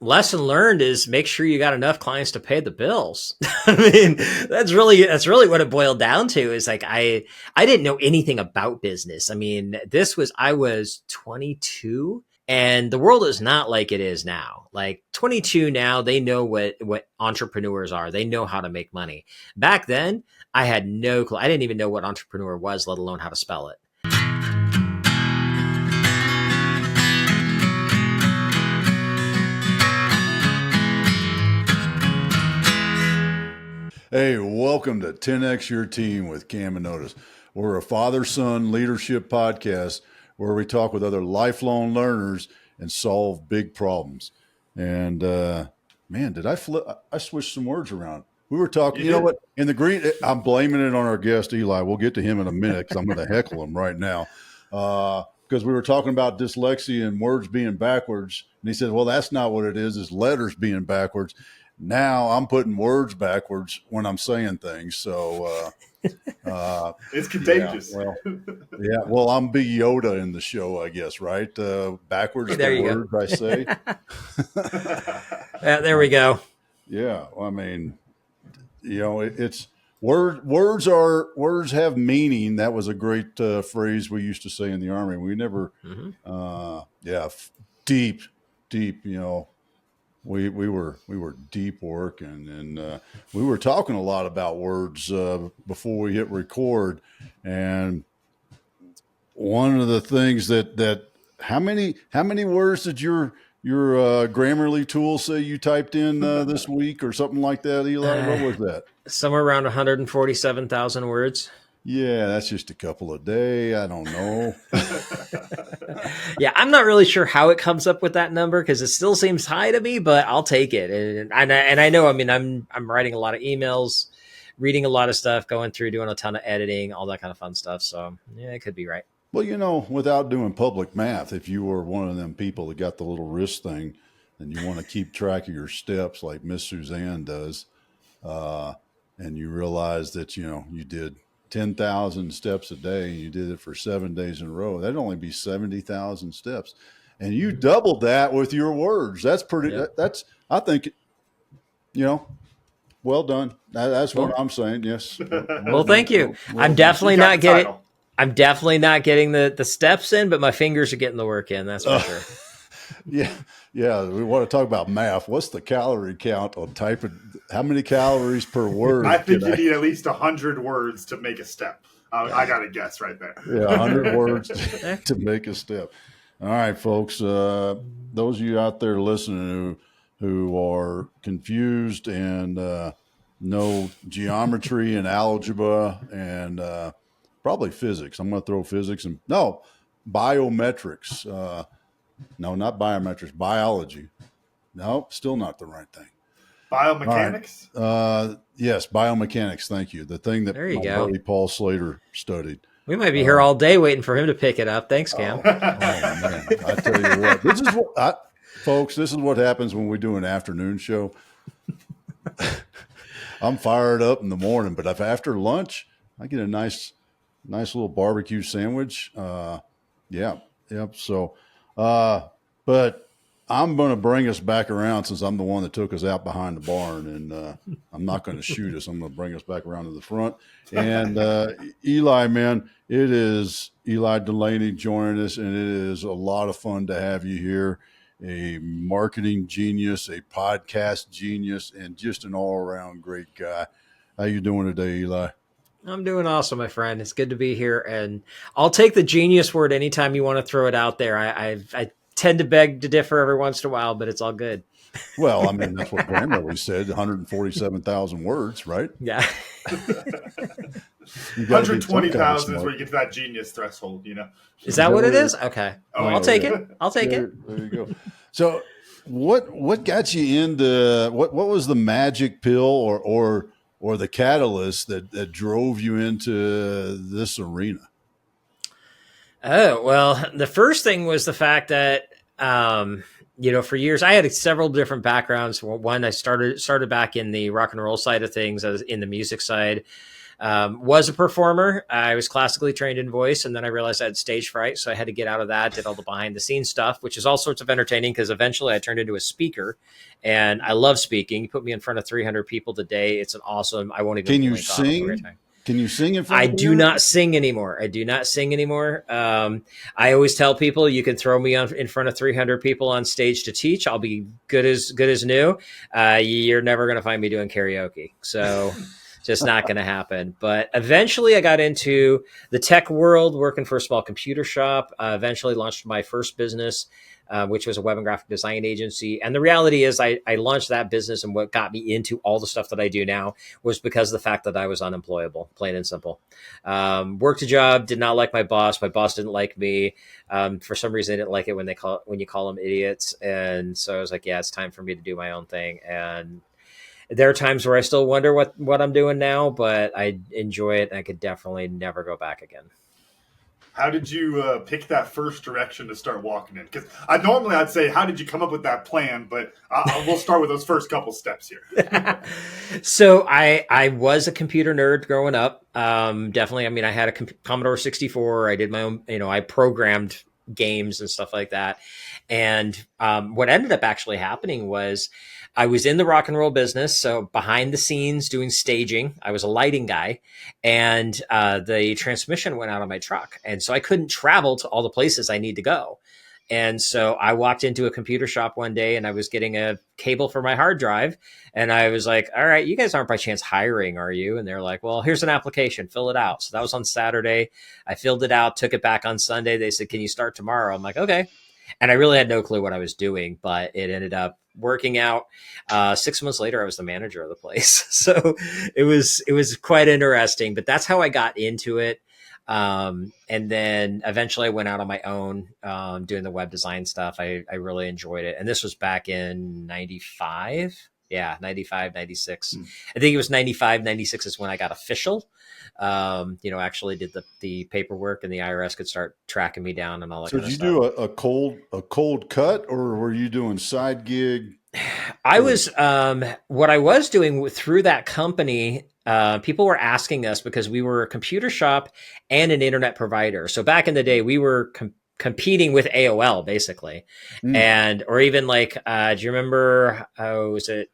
lesson learned is make sure you got enough clients to pay the bills. I mean, that's really what it boiled down to is like, I didn't know anything about business. I mean, I was 22 and the world is not like it is now. Like 22 now, they know what entrepreneurs are. They know how to make money. Back then, I had no clue. I didn't even know what entrepreneur was, let alone how to spell it. Hey, welcome to 10X Your Team with Cam and Otis. We're a father-son leadership podcast where we talk with other lifelong learners and solve big problems. And man, did I switched some words around. We were talking, you know what? In the green, I'm blaming it on our guest, Eli. We'll get to him in a minute because I'm going to heckle him right now. Because we were talking about dyslexia and words being backwards. And he said, well, that's not what it is. It's letters being backwards. Now I'm putting words backwards when I'm saying things. So it's contagious. Well, I'm Big Yoda in the show, I guess, right? Backwards There the words I say. There we go. Yeah. I mean, you know, it's words have meaning. That was a great phrase we used to say in the Army. We never, deep, you know, we were deep working, and we were talking a lot about words before we hit record. And one of the things that how many words did your Grammarly tool say you typed in this week or something like that, Eli? What was that? Somewhere around 147,000 words. Yeah, that's just a couple a day. I don't know. Yeah, I'm not really sure how it comes up with that number because it still seems high to me, but I'll take it. And I know, I mean, I'm writing a lot of emails, reading a lot of stuff, going through, doing a ton of editing, all that kind of fun stuff. So yeah, it could be right. Well, you know, without doing public math, if you were one of them people that got the little wrist thing and you want to keep track of your steps like Miss Suzanne does, and you realize that, you know, you did 10,000 steps a day and you did it for 7 days in a row, that'd only be 70,000 steps. And you doubled that with your words. That's pretty, that's, I think, you know, well done. That's what I'm saying. Yes. Well, thank you. I'm definitely not getting the steps in, but my fingers are getting the work in. That's for sure. Yeah. We want to talk about math. What's the calorie count on typing? How many calories per word? I think you need at least 100 words to make a step. I got to guess right there. Yeah, 100 words to make a step. All right, folks. Those of you out there listening who are confused and know geometry and algebra and probably physics. I'm going to throw physics and biometrics. No, not biometrics. Biology. No, still not the right thing. Biomechanics? Right. Yes, biomechanics. Thank you. The thing that my buddy Paul Slater studied. We might be here all day waiting for him to pick it up. Thanks, Cam. Oh man, I tell you what. Folks, this is what happens when we do an afternoon show. I'm fired up in the morning, but if after lunch I get a nice little barbecue sandwich, So, but I'm going to bring us back around since I'm the one that took us out behind the barn, and I'm not going to shoot us. I'm going to bring us back around to the front. And Eli, man, it is Ely Delaney joining us, and it is a lot of fun to have you here. A marketing genius, a podcast genius, and just an all-around great guy. How you doing today, Eli? I'm doing awesome, my friend. It's good to be here, and I'll take the genius word anytime you want to throw it out there. I tend to beg to differ every once in a while, but it's all good. Well, I mean, that's what Grammarly said, 147,000 words, right? Yeah. 120,000 is where you get to that genius threshold, you know? Is that what it is? Okay. I'll take it. I'll take it. There you go. So what got you into, what was the magic pill or the catalyst that drove you into this arena? Oh, well, the first thing was the fact that, for years I had several different backgrounds. One, I started back in the rock and roll side of things. I was in the music side. Was a performer. I was classically trained in voice, and then I realized I had stage fright, so I had to get out of that. Did all the behind the scenes stuff, which is all sorts of entertaining because eventually I turned into a speaker, and I love speaking. You put me in front of 300 people today, it's an awesome. I won't even Can you blink. I'll have a great sing? time. Can you sing in front I of do 300? not sing anymore. I do not sing anymore. I always tell people you can throw me in front of 300 people on stage to teach. I'll be good as new. You're never going to find me doing karaoke. So just not going to happen. But eventually I got into the tech world, working for a small computer shop. Eventually launched my first business, which was a web and graphic design agency. And the reality is I launched that business, and what got me into all the stuff that I do now was because of the fact that I was unemployable, plain and simple. Worked a job, did not like my boss. My boss didn't like me. For some reason, I didn't like it when you call them idiots. And so I was like, yeah, it's time for me to do my own thing. And there are times where I still wonder what I'm doing now, but I enjoy it, and I could definitely never go back again. How did you pick that first direction to start walking in? Because I'd say, how did you come up with that plan? But we'll start with those first couple steps here. So I was a computer nerd growing up. Definitely. I mean, I had a Commodore 64. I did my own, I programmed games and stuff like that. And what ended up actually happening was I was in the rock and roll business. So behind the scenes doing staging, I was a lighting guy, and the transmission went out on my truck. And so I couldn't travel to all the places I need to go. And so I walked into a computer shop one day, and I was getting a cable for my hard drive. And I was like, all right, you guys aren't by chance hiring, are you? And they're like, well, here's an application, fill it out. So that was on Saturday. I filled it out, took it back on Sunday. They said, can you start tomorrow? I'm like, okay. And I really had no clue what I was doing, but it ended up working out. 6 months later, I was the manager of the place. So it was quite interesting, but that's how I got into it. And then eventually I went out on my own, doing the web design stuff. I really enjoyed it. And this was back in 95. Yeah, 95, 96. I think it was 95, 96 is when I got official. Actually did the paperwork, and the IRS could start tracking me down and all that So kind did of you stuff. do a cold cut, or were you doing side gig? I was what I was doing through that company. People were asking us because we were a computer shop and an internet provider. So back in the day, we were competing with AOL basically, and or even like, do you remember? Was it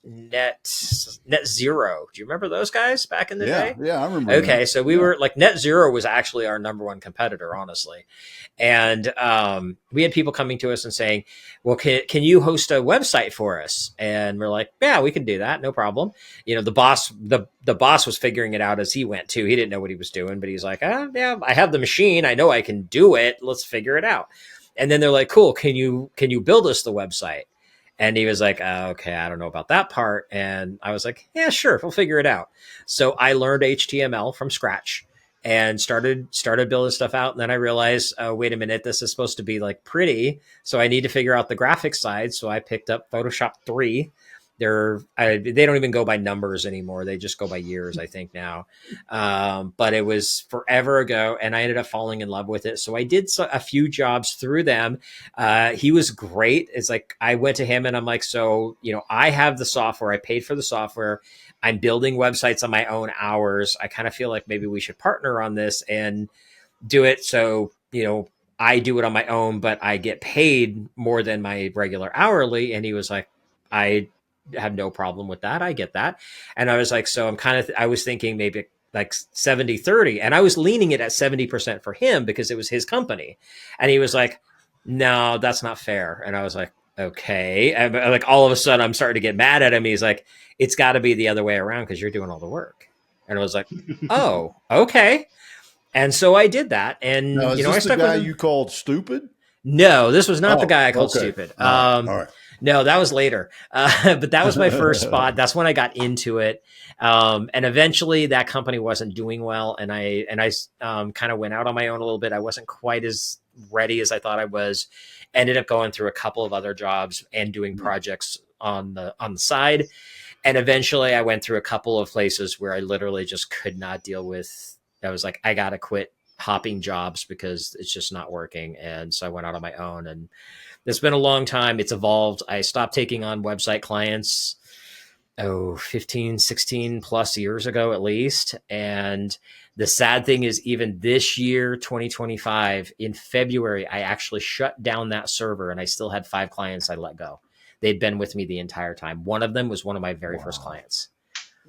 Net Zero? Do you remember those guys back in the day? Yeah, I remember them. Okay, so we were like Net Zero was actually our number one competitor, honestly. And we had people coming to us and saying, well, can you host a website for us? And we're like, yeah, we can do that. No problem. The boss was figuring it out as he went too. He didn't know what he was doing, but he's like, yeah, I have the machine. I know I can do it. Let's figure it out. And then they're like, cool. Can you build us the website? And he was like, okay, I don't know about that part. And I was like, yeah, sure, we'll figure it out. So I learned HTML from scratch and started building stuff out. And then I realized, wait a minute, this is supposed to be like pretty. So I need to figure out the graphics side. So I picked up Photoshop 3. They don't even go by numbers anymore. They just go by years, I think now. But it was forever ago, and I ended up falling in love with it. So I did a few jobs through them. He was great. It's like I went to him and I'm like, so, I have the software. I paid for the software. I'm building websites on my own hours. I kind of feel like maybe we should partner on this and do it. So, I do it on my own, but I get paid more than my regular hourly. And he was like, I have no problem with that. I get that. And I was like, so I was thinking maybe like 70-30, and I was leaning it at 70% for him because it was his company. And he was like, no, that's not fair. And I was like, okay. And like all of a sudden I'm starting to get mad at him. He's like, it's got to be the other way around because you're doing all the work. And I was like, oh, okay. And so I did that. Now, And, is I this the stuck with guy him. you called stupid? No, this was not the guy I called okay. stupid. All right. No, that was later. But that was my first spot. That's when I got into it. And eventually that company wasn't doing well. And I kind of went out on my own a little bit. I wasn't quite as ready as I thought I was. Ended up going through a couple of other jobs and doing projects on the side. And eventually I went through a couple of places where I literally just could not deal with. I was like, I got to quit hopping jobs because it's just not working. And so I went out on my own, and it's been a long time. It's evolved. I stopped taking on website clients 15, 16 plus years ago, at least. And the sad thing is, even this year, 2025, in February, I actually shut down that server and I still had 5 clients I let go. They'd been with me the entire time. One of them was one of my very first clients.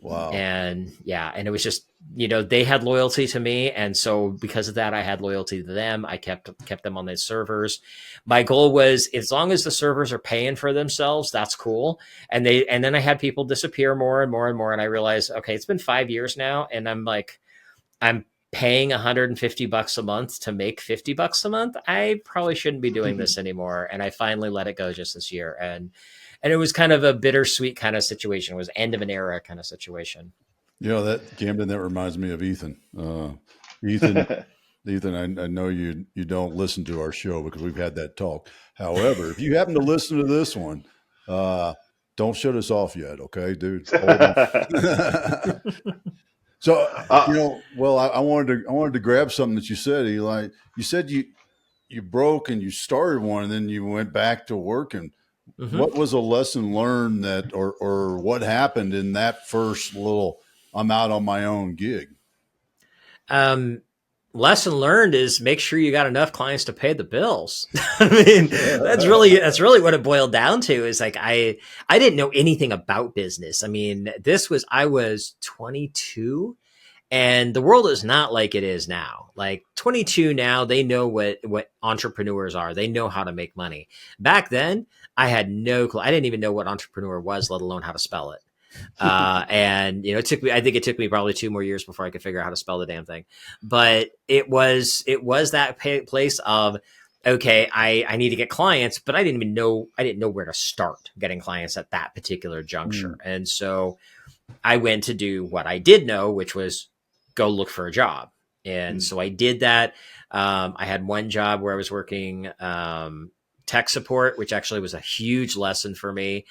Wow. And yeah, and it was just, they had loyalty to me. And so because of that, I had loyalty to them. I kept them on the servers. My goal was, as long as the servers are paying for themselves, that's cool. And then I had people disappear more and more and more. And I realized, okay, it's been 5 years now. And I'm paying $150 a month to make $50 a month. I probably shouldn't be doing this anymore. And I finally let it go just this year. And it was kind of a bittersweet kind of situation. It was end of an era kind of situation. That Camden, that reminds me of Ethan. Ethan, I know you don't listen to our show because we've had that talk. However, if you happen to listen to this one, don't shut us off yet, okay, dude? So, I wanted to grab something that you said, Eli. You said you broke and you started one, and then you went back to work. And what was a lesson learned that, or what happened in that first little I'm out on my own gig? Lesson learned is make sure you got enough clients to pay the bills. I mean, that's really what it boiled down to, is like, I didn't know anything about business. I mean, I was 22 and the world is not like it is now. Like 22 now, they know what entrepreneurs are. They know how to make money. Back then, I had no clue. I didn't even know what entrepreneur was, let alone how to spell it. And I think it took me probably 2 more years before I could figure out how to spell the damn thing. But it was that place of, okay, I need to get clients, but I didn't know where to start getting clients at that particular juncture. And so I went to do what I did know, which was go look for a job. And so I did that. I had one job where I was working tech support, which actually was a huge lesson for me.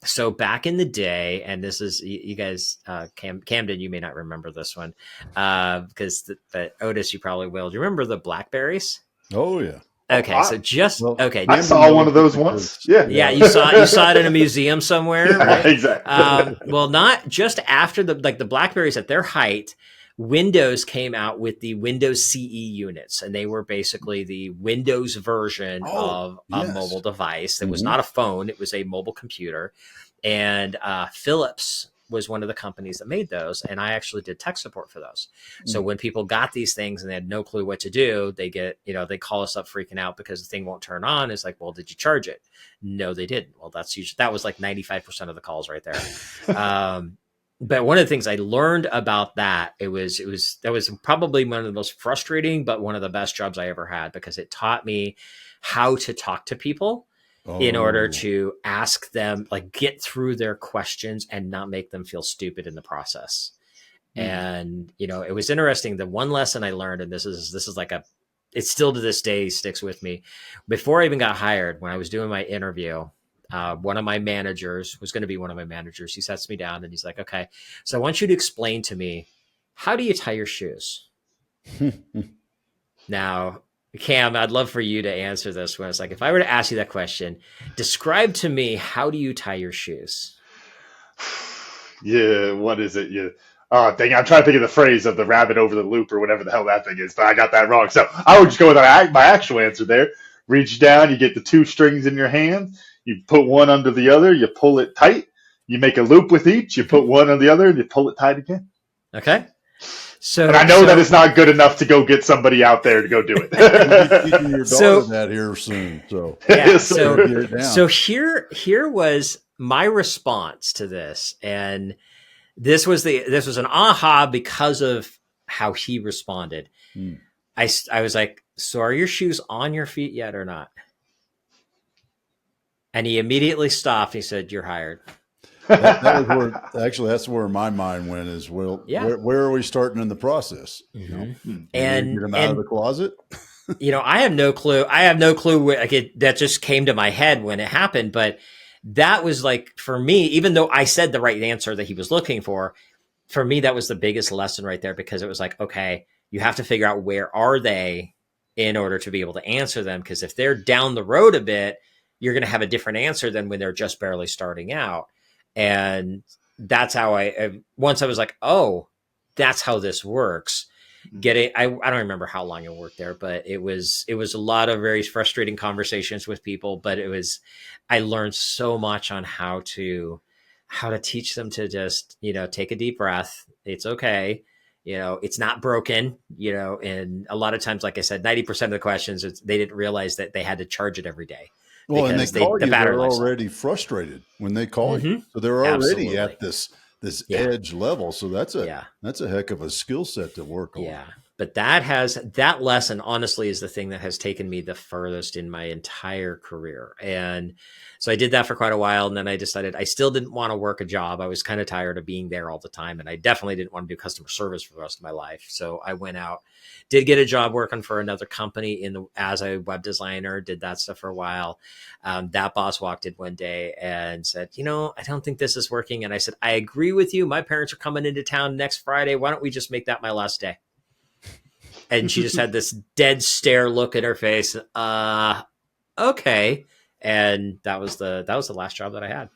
So back in the day, and this is, you guys, Camden, you may not remember this one, because but Otis, you probably will. Do you remember the Blackberries? Oh yeah. Okay, so I saw one of those once. Yeah, you saw it in a museum somewhere, right? Exactly. Well, not just after the Blackberries at their height. Windows came out with the Windows CE units, and they were basically the Windows version of a mobile device. That was not a phone; it was a mobile computer. And Philips was one of the companies that made those, and I actually did tech support for those. So when people got these things and they had no clue what to do, they they call us up freaking out because the thing won't turn on. It's like, well, did you charge it? No, they didn't. Well, that was like 95% of the calls right there. But one of the things I learned about that, that was probably one of the most frustrating, but one of the best jobs I ever had, because it taught me how to talk to people in order to ask them, like, get through their questions and not make them feel stupid in the process. And, it was interesting. The one lesson I learned, and this is like it still to this day sticks with me. Before I even got hired, when I was doing my interview, one of my managers was going to be one of my managers. He sets me down and he's like, okay, so I want you to explain to me, how do you tie your shoes? Now, Cam, I'd love for you to answer this one. It's like, if I were to ask you that question, describe to me, how do you tie your shoes? Yeah, what is it? Yeah. Oh, dang, I'm trying to think of the phrase of the rabbit over the loop or whatever the hell that thing is, but I got that wrong. So I would just go with my actual answer there. Reach down, you get the 2 strings in your hand, you put one under the other, you pull it tight, you make a loop with each, you put one on the other, and you pull it tight again. Okay. So, and I know that it's not good enough to go get somebody out there to go do it. Teaching your daughter that here soon. So yeah. So here was my response to this, and this was an aha because of how he responded. I was like, so are your shoes on your feet yet or not? And he immediately stopped. He said, you're hired. That was actually, that's where my mind went, is, well, where are we starting in the process? And get them out of the closet. I have no clue. That just came to my head when it happened. But that was like, for me, even though I said the right answer that he was looking for me, that was the biggest lesson right there, because it was like, okay, you have to figure out where are they in order to be able to answer them. Because if they're down the road a bit, you're going to have a different answer than when they're just barely starting out. And that's how once I was like, oh, that's how this works. I don't remember how long I worked there, but it was a lot of very frustrating conversations with people, but I learned so much on how to teach them to just, take a deep breath. It's okay. It's not broken, and a lot of times, like I said, 90% of the questions, they didn't realize that they had to charge it every day Well, and they because call the you, battery they're life already cycle. frustrated when they call you. Mm-hmm. So they're already Absolutely. at this Yeah. edge level. So that's Yeah. a heck of a skill set to work on. Yeah. But that lesson, honestly, is the thing that has taken me the furthest in my entire career. And so I did that for quite a while. And then I decided I still didn't want to work a job. I was kind of tired of being there all the time. And I definitely didn't want to do customer service for the rest of my life. So I went out, did get a job working for another company as a web designer, did that stuff for a while. That boss walked in one day and said, I don't think this is working. And I said, I agree with you. My parents are coming into town next Friday. Why don't we just make that my last day? And she just had this dead stare look in her face. Okay. And that was the last job that I had.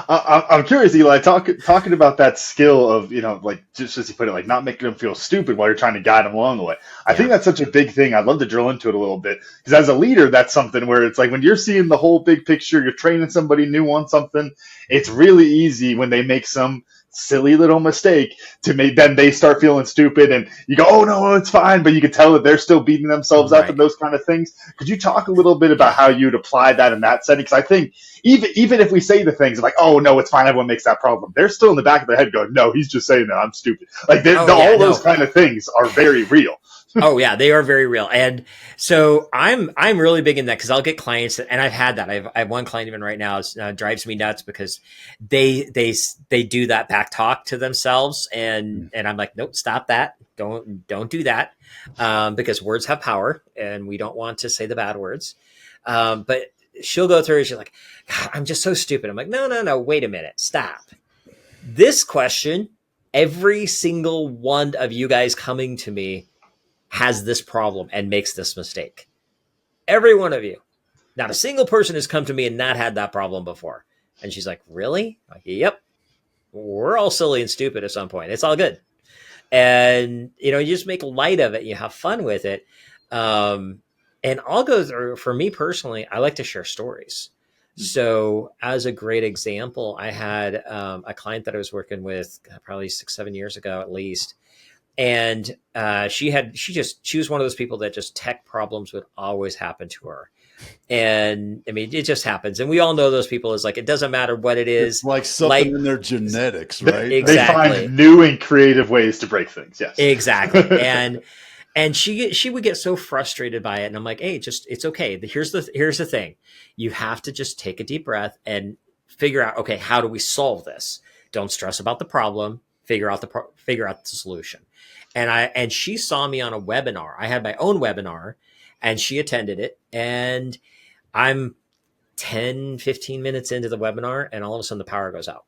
I'm curious, Eli, talking about that skill of, like, just as you put it, like not making them feel stupid while you're trying to guide them along the way. I think that's such a big thing. I'd love to drill into it a little bit because as a leader, that's something where it's like when you're seeing the whole big picture, you're training somebody new on something. It's really easy when they make some silly little mistake to make then they start feeling stupid and you go, oh no, it's fine, but you can tell that they're still beating themselves up and Right. those kind of things. Could you talk a little bit about how you'd apply that in that setting? Because I think even if we say the things like, oh no, it's fine, everyone makes that problem, they're still in the back of their head going, no, he's just saying that I'm stupid. Like all those kind of things are very real. Oh yeah, they are very real. And so I'm really big in that because I'll get clients and I've had that. I have one client even right now drives me nuts because they do that back talk to themselves and I'm like, nope, stop that. Don't do that. Because words have power and we don't want to say the bad words. But she'll go through and she's like, God, I'm just so stupid. I'm like, no, wait a minute. Stop. This question, every single one of you guys coming to me has this problem and makes this mistake. Every one of you. Not a single person has come to me and not had that problem before. And she's like, really? I'm like, yep. We're all silly and stupid at some point. It's all good. And, you just make light of it. You have fun with it. And I'll go through, for me personally, I like to share stories. So as a great example, I had a client that I was working with probably 6-7 years ago, at least. And she was one of those people that just tech problems would always happen to her. And I mean, it just happens. And we all know those people is like, it doesn't matter what it is. It's like something in their genetics, right? Exactly. They find new and creative ways to break things. Yes, exactly. And she would get so frustrated by it. And I'm like, hey, it's okay. Here's the thing. You have to just take a deep breath and figure out, okay, how do we solve this? Don't stress about the problem. Figure out the solution. And she saw me on a webinar. I had my own webinar and she attended it. And I'm 10, 15 minutes into the webinar and all of a sudden the power goes out.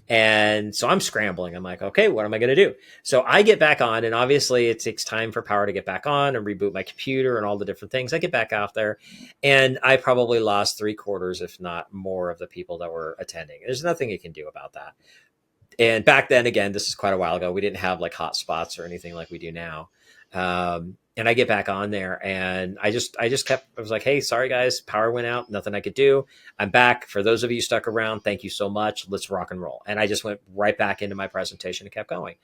And so I'm scrambling. I'm like, okay, what am I going to do? So I get back on and obviously it takes time for power to get back on and reboot my computer and all the different things. I get back out there and I probably lost 3/4, if not more, of the people that were attending. There's nothing you can do about that. And back then, again, this is quite a while ago, we didn't have like hot spots or anything like we do now. And I get back on there and I was like, hey, sorry guys, power went out, nothing I could do. I'm back. For those of you stuck around, thank you so much. Let's rock and roll. And I just went right back into my presentation and kept going.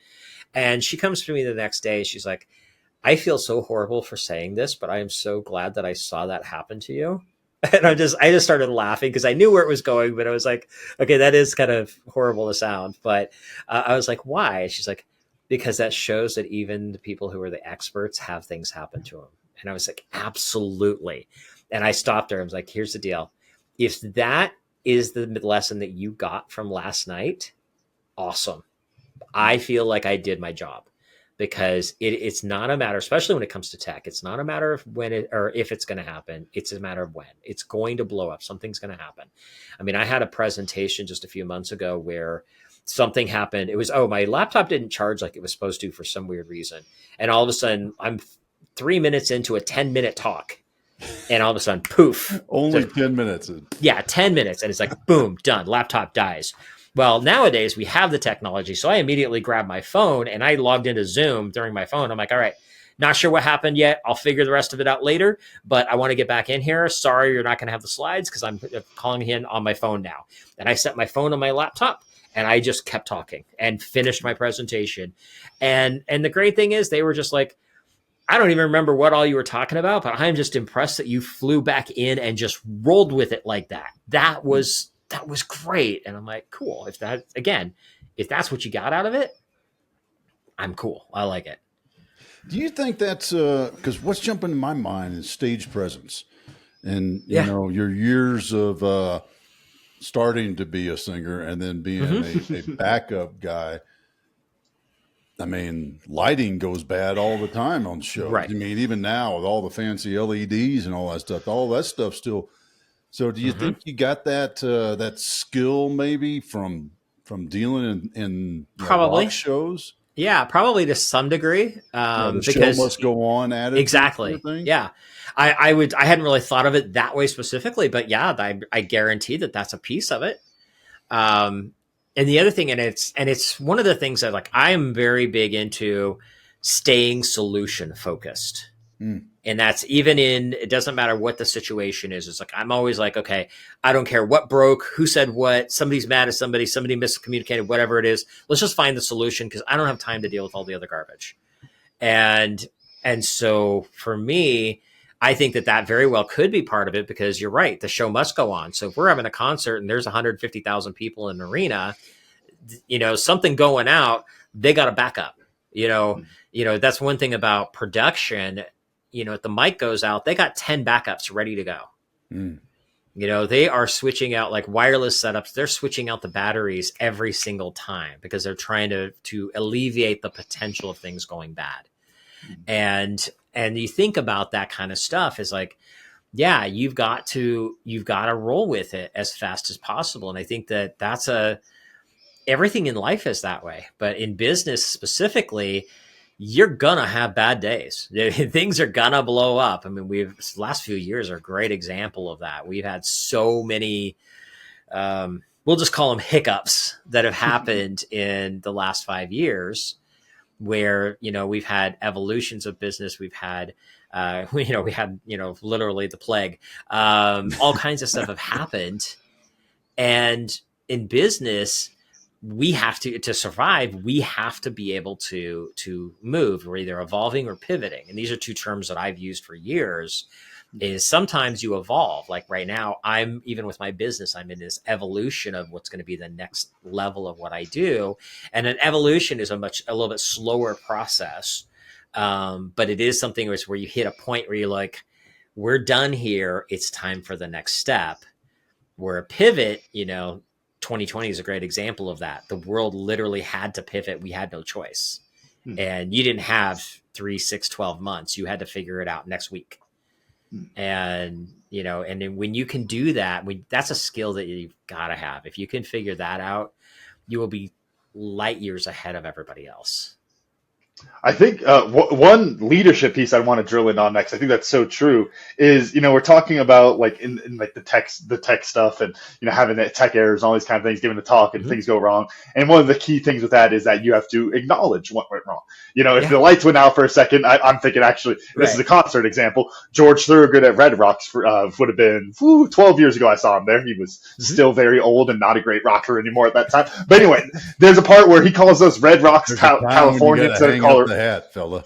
And she comes to me the next day. She's like, I feel so horrible for saying this, but I am so glad that I saw that happen to you. And I just started laughing because I knew where it was going, but I was like, okay, that is kind of horrible to sound. But I was like, why? She's like, because that shows that even the people who are the experts have things happen to them. And I was like, absolutely. And I stopped her. I was like, here's the deal. If that is the lesson that you got from last night, awesome. I feel like I did my job. Because it's not a matter, especially when it comes to tech, it's not a matter of when or if it's going to happen. It's a matter of when. It's going to blow up. Something's going to happen. I mean, I had a presentation just a few months ago where something happened. It was, my laptop didn't charge like it was supposed to for some weird reason. And all of a sudden, I'm 3 minutes into a 10-minute talk. And all of a sudden, poof. Only Just 10 minutes. yeah, 10 minutes. And it's like, boom, done. Laptop dies. Well, nowadays we have the technology. So I immediately grabbed my phone and I logged into Zoom during my phone. I'm like, all right, not sure what happened yet. I'll figure the rest of it out later, but I want to get back in here. Sorry, you're not going to have the slides because I'm calling in on my phone now. And I set my phone on my laptop and I just kept talking and finished my presentation. And the great thing is they were just like, I don't even remember what all you were talking about, but I'm just impressed that you flew back in and just rolled with it like that. That was great. And I'm like, cool. If that's what you got out of it, I'm cool. I like it. Do you think that's because what's jumping in my mind is stage presence, and you know your years of starting to be a singer and then being a backup guy. I mean, lighting goes bad all the time on shows. Right. I mean, even now with all the fancy LEDs and all that stuff still. So, do you think you got that skill maybe from dealing in Probably rock shows? Yeah, probably to some degree. The Because show must go on at it. exactly. Kind of thing? Yeah. I hadn't really thought of it that way specifically, but yeah, I guarantee that that's a piece of it. And the other thing, and it's one of the things that like I am very big into staying solution focused. And that's even it doesn't matter what the situation is. It's like, I'm always like, okay, I don't care what broke, who said what, somebody's mad at somebody miscommunicated, whatever it is. Let's just find the solution because I don't have time to deal with all the other garbage. And so for me, I think that very well could be part of it because you're right. The show must go on. So if we're having a concert and there's 150,000 people in an arena, something going out, they got to back up, that's one thing about production. If the mic goes out, they got 10 backups ready to go. They are switching out like wireless setups. They're switching out the batteries every single time because they're trying to alleviate the potential of things going bad. And you think about that kind of stuff is like, yeah, you've got to roll with it as fast as possible. And I think that's everything in life is that way, but in business specifically, you're gonna have bad days. Things are gonna blow up. I mean, last few years are a great example of that. We've had so many, we'll just call them hiccups that have happened in the last 5 years where, we've had evolutions of business. We've had, we had, literally the plague, all kinds of stuff have happened. And in business, we have to survive. We have to be able to move. We're either evolving or pivoting. And these are two terms that I've used for years is sometimes you evolve. Like right now, even with my business, I'm in this evolution of what's going to be the next level of what I do. And an evolution is a little bit slower process. But it is something where you hit a point where you're like, we're done here. It's time for the next step. Where a pivot, 2020 is a great example of that. The world literally had to pivot. We had no choice. And you didn't have 3, 6, 12 months. You had to figure it out next week. And, and then when you can do that, that's a skill that you've got to have. If you can figure that out, you will be light years ahead of everybody else. I think one leadership piece I want to drill in on next, I think that's so true, is, we're talking about like in like the tech stuff and, having the tech errors and all these kind of things, giving the talk and things go wrong. And one of the key things with that is that you have to acknowledge what went wrong. If the lights went out for a second, I'm thinking actually, this is a concert example. George Thorogood at Red Rocks would have been 12 years ago. I saw him there. He was still very old and not a great rocker anymore at that time. But anyway, there's a part where he calls us Red Rocks, California. The hat, fella.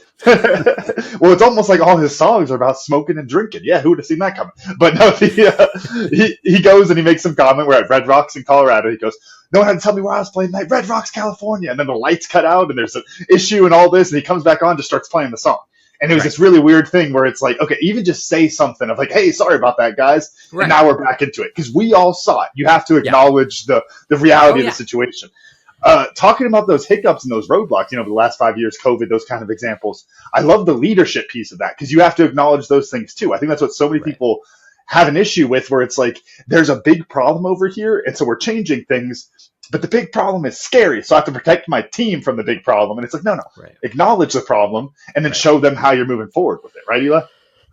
Well, it's almost like all his songs are about smoking and drinking. Yeah, who would have seen that coming? But no, he goes and he makes some comment. We're at Red Rocks in Colorado. He goes, no one had to tell me where I was playing tonight. Red Rocks, California. And then the lights cut out and there's an issue and all this. And he comes back on, just starts playing the song. And it was this really weird thing where it's like, okay, even just say something of like, hey, sorry about that, guys. And now we're back into it because we all saw it. You have to acknowledge the reality of the situation. Talking about those hiccups and those roadblocks, the last 5 years, COVID, those kind of examples. I love the leadership piece of that because you have to acknowledge those things too. I think that's what so many people have an issue with, where it's like, there's a big problem over here. And so we're changing things, but the big problem is scary. So I have to protect my team from the big problem. And it's like, no, acknowledge the problem and then show them how you're moving forward with it. Right, Ely?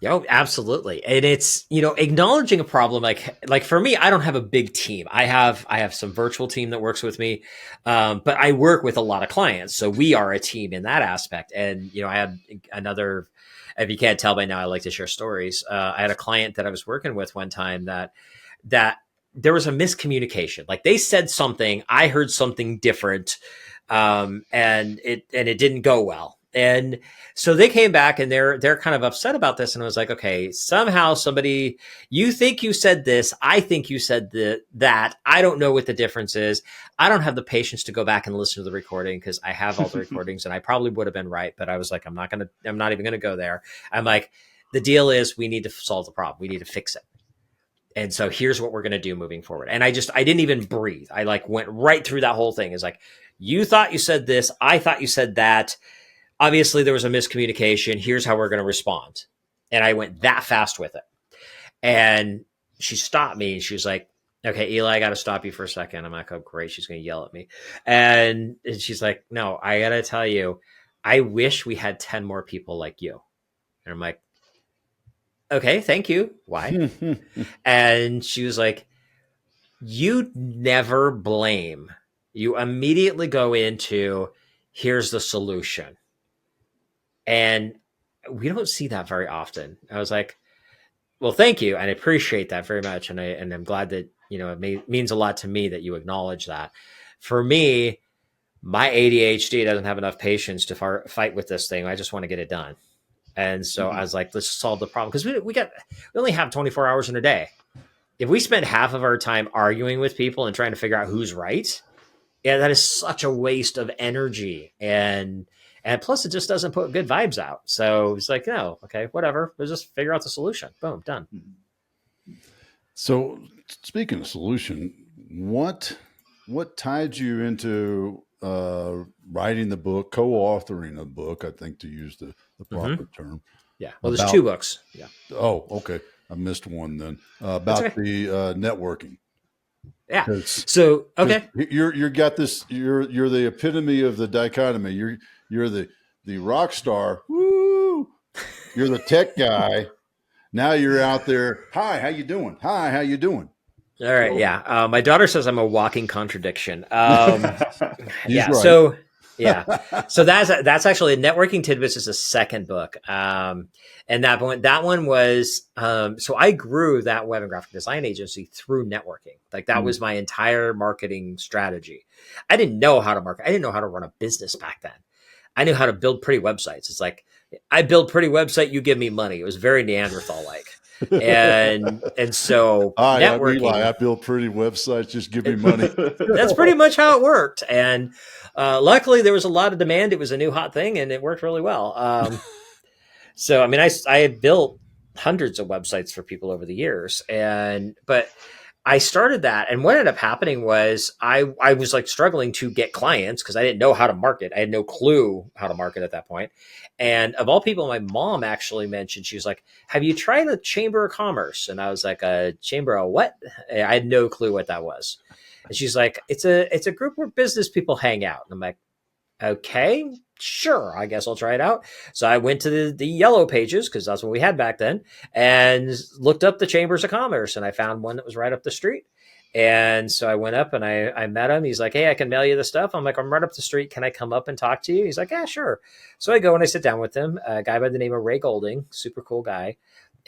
Oh, absolutely. And it's, acknowledging a problem, like for me, I don't have a big team. I have some virtual team that works with me. But I work with a lot of clients. So we are a team in that aspect. And, I had another, if you can't tell by now, I like to share stories. I had a client that I was working with one time that there was a miscommunication. Like they said something, I heard something different. And it didn't go well. And so they came back and they're kind of upset about this. And I was like, okay, somehow somebody, you think you said this, I think you said that. I don't know what the difference is. I don't have the patience to go back and listen to the recording because I have all the recordings and I probably would have been right. But I was like, I'm not even gonna go there. I'm like, the deal is we need to solve the problem. We need to fix it. And so here's what we're going to do moving forward. And I didn't even breathe. I like went right through that whole thing. It's like, you thought you said this. I thought you said that. Obviously there was a miscommunication. Here's how we're going to respond. And I went that fast with it. And she stopped me and she was like, okay, Eli, I got to stop you for a second. I'm like, oh, great. She's going to yell at me. And she's like, no, I got to tell you, I wish we had 10 more people like you. And I'm like, okay, thank you. Why? And she was like, you never blame. You immediately go into, here's the solution. And we don't see that very often. I was like, well, thank you. And I appreciate that very much. And I'm glad that, it means a lot to me that you acknowledge that. For me, my ADHD doesn't have enough patience to fight with this thing. I just want to get it done. And so I was like, let's solve the problem. Because we only have 24 hours in a day. If we spend half of our time arguing with people and trying to figure out who's right, yeah, that is such a waste of energy. And plus, it just doesn't put good vibes out. So it's like, no, okay, whatever. Let's just figure out the solution. Boom, done. So, speaking of solution, what tied you into writing the book, co-authoring a book? I think to use the proper term. Yeah. Well, there's 2 books. Yeah. Oh, okay. I missed one then about okay. the networking. Yeah. So okay, you're got this. You're the epitome of the dichotomy. You're the rock star. Woo! You're the tech guy. Now you're out there. Hi, how you doing? Hi, how you doing? All right. Yeah. My daughter says I'm a walking contradiction. Yeah. Right. So yeah. So that's actually Networking Tidbits is the second book. And that one was, so I grew that web and graphic design agency through networking. Like that was my entire marketing strategy. I didn't know how to market. I didn't know how to run a business back then. I knew how to build pretty websites. It's like, I build pretty website, you give me money. It was very Neanderthal-like. And so networking. I build pretty websites, just give me money. That's pretty much how it worked. And luckily there was a lot of demand. It was a new hot thing and it worked really well. So, I mean, I had built hundreds of websites for people over the years, but I started that. And what ended up happening was I was like struggling to get clients because I didn't know how to market. I had no clue how to market at that point. And of all people, my mom actually mentioned, she was like, have you tried a chamber of commerce? And I was like, a chamber of what? I had no clue what that was. And she's like, it's a group where business people hang out. And I'm like, okay, sure, I guess I'll try it out. So I went to the yellow pages because that's what we had back then and looked up the chambers of commerce and I found one that was right up the street. And so I went up and I met him. He's like, hey, I can mail you the stuff. I'm like, I'm right up the street. Can I come up and talk to you? He's like, yeah, sure. So I go and I sit down with him, a guy by the name of Ray Golding, super cool guy.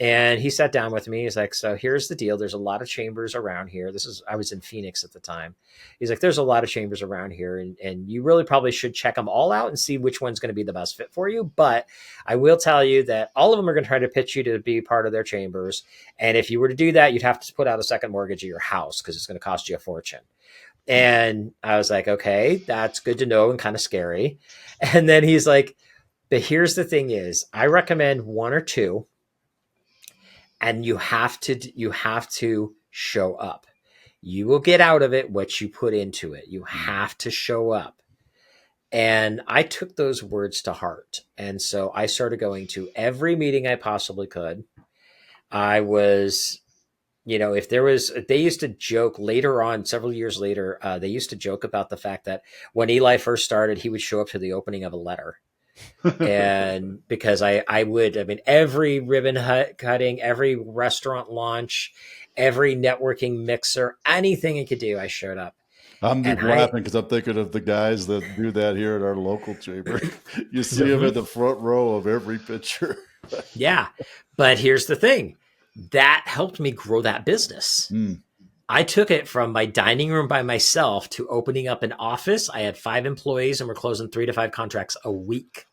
And he sat down with me. He's like, so here's the deal. There's a lot of chambers around here. I was in Phoenix at the time. He's like, there's a lot of chambers around here and you really probably should check them all out and see which one's going to be the best fit for you. But I will tell you that all of them are going to try to pitch you to be part of their chambers. And if you were to do that, you'd have to put out a second mortgage of your house because it's going to cost you a fortune. And I was like, okay, that's good to know and kind of scary. And then he's like, but here's the thing is I recommend 1 or 2. And you have to show up. You will get out of it what you put into it. You have to show up. And I took those words to heart. And so I started going to every meeting I possibly could. I was, they used to joke later on, several years later, they used to joke about the fact that when Eli first started, he would show up to the opening of a letter. And because I mean, every ribbon cutting, every restaurant launch, every networking mixer, anything I could do, I showed up. I'm And just laughing because I'm thinking of the guys that do that here at our local chamber. You see them in the front row of every picture. Yeah. But here's the thing that helped me grow that business. I took it from my dining room by myself to opening up an office. I had 5 employees and we're closing 3 to 5 contracts a week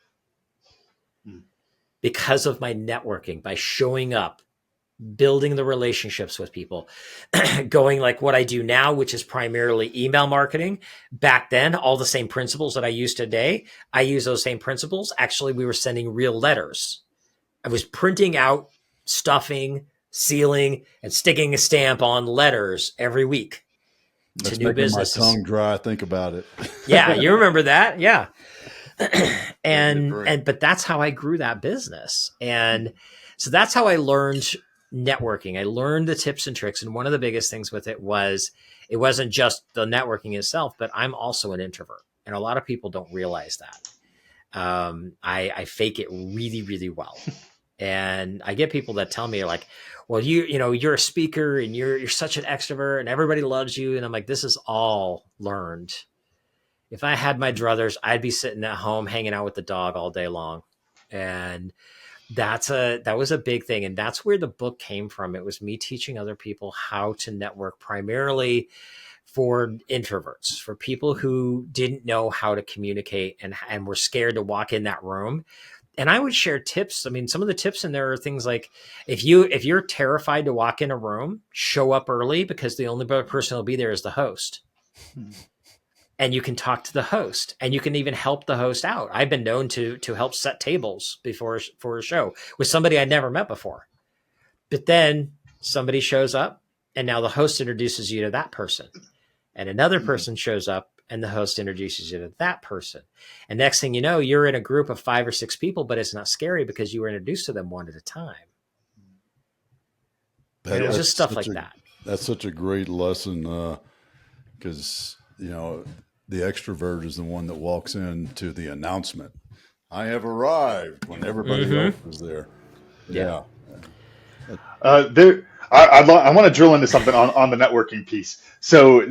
because of my networking, by showing up, building the relationships with people, going like what I do now, which is primarily email marketing. Back then, all the same principles that I use today, I use those same principles. Actually, we were sending real letters. I was printing out, stuffing, sealing, and sticking a stamp on letters every week to That's new making businesses. my tongue dry. Think about it. Yeah, you remember that? Yeah. But that's how I grew that business. And so that's how I learned networking. I learned the tips and tricks. And one of the biggest things with it wasn't just the networking itself, but I'm also an introvert. And a lot of people don't realize that. I fake it really, really well. And I get people that tell me like, well, you're a speaker and you're such an extrovert and everybody loves you. And I'm like, this is all learned. If I had my druthers, I'd be sitting at home hanging out with the dog all day long. And that was a big thing. And that's where the book came from. It was me teaching other people how to network, primarily for introverts, for people who didn't know how to communicate and were scared to walk in that room. And I would share tips. I mean, some of the tips in there are things like, if you're terrified to walk in a room, show up early, because the only person who'll be there is the host. And you can talk to the host, and you can even help the host out. I've been known to help set tables for a show with somebody I'd never met before. But then somebody shows up, and now the host introduces you to that person. And another person shows up, and the host introduces you to that person. And next thing you know, you're in a group of 5 or 6 people, but it's not scary because you were introduced to them one at a time. And it was just stuff like that. That's such a great lesson, because, the extrovert is the one that walks into the announcement. I have arrived when everybody else is there. Yeah. I want to drill into something on the networking piece. So